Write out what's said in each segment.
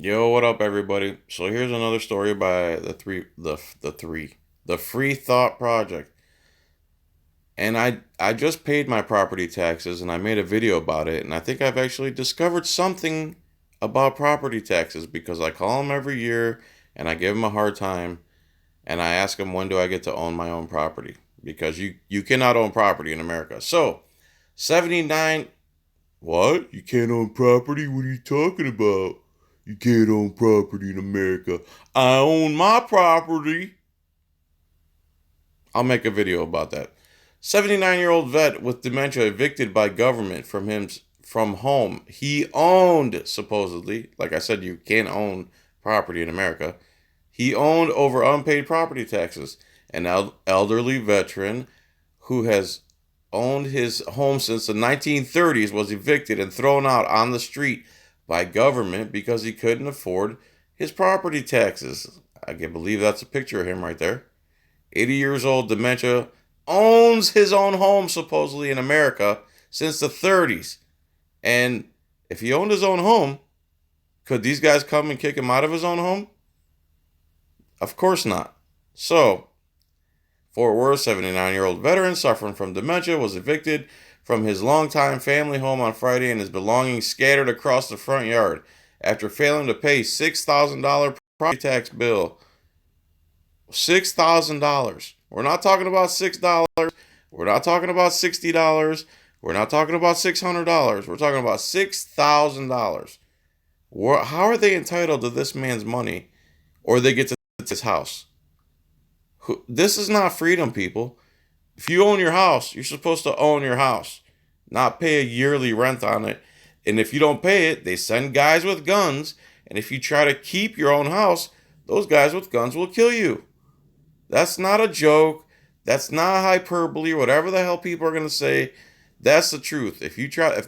Yo, what up, everybody? So here's another story by the Free Thought Project. And I just paid my property taxes and I made a video about it. And I think I've actually discovered something about property taxes because I call them every year and I give them a hard time and I ask them, when do I get to own my own property? Because you cannot own property in America. So 79. What? You can't own property? What are you talking about? You can't own property in America. I own my property. I'll make a video about that. 79-year-old vet with dementia evicted by government from home he owned, supposedly. Like I said, you can't own property in America. He owned over unpaid property taxes. An elderly veteran who has owned his home since the 1930s was evicted and thrown out on the street by government because he couldn't afford his property taxes. I can believe that's a picture of him right there. 80 years old, dementia, owns his own home supposedly in America since the 30s. And if he owned his own home, could these guys come and kick him out of his own home? Of course not. So, Fort Worth 79-year-old veteran suffering from dementia was evicted from his longtime family home on Friday and his belongings scattered across the front yard after failing to pay $6,000 property tax bill. $6,000. We're not talking about $6. We're not talking about $60. We're not talking about $600. We're talking about $6,000. How are they entitled to this man's money, or they get to his house? This is not freedom, people. If you own your house, you're supposed to own your house, not pay a yearly rent on it. And if you don't pay it, they send guys with guns. And if you try to keep your own house, those guys with guns will kill you. That's not a joke. That's not hyperbole, whatever the hell people are going to say. That's the truth. If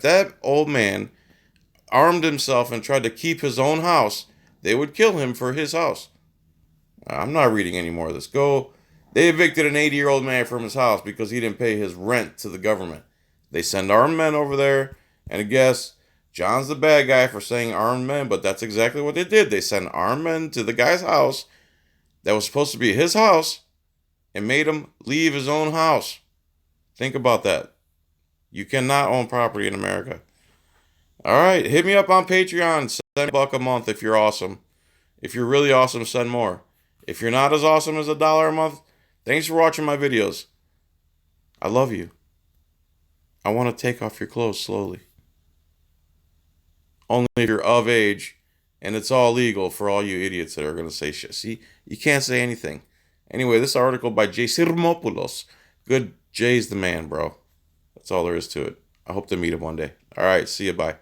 that old man armed himself and tried to keep his own house, they would kill him for his house. I'm not reading any more of this. They evicted an 80-year-old man from his house because he didn't pay his rent to the government. They send armed men over there, and I guess John's the bad guy for saying armed men, but that's exactly what they did. They sent armed men to the guy's house that was supposed to be his house and made him leave his own house. Think about that. You cannot own property in America. All right, hit me up on Patreon. Send $1 a month if you're awesome. If you're really awesome, send more. If you're not as awesome as $1 a month, thanks for watching my videos. I love you. I want to take off your clothes slowly. Only if you're of age, and it's all legal for all you idiots that are going to say shit. See, you can't say anything. Anyway, this article by Jay Sirmopoulos. Good Jay's the man, bro. That's all there is to it. I hope to meet him one day. All right, see you, bye.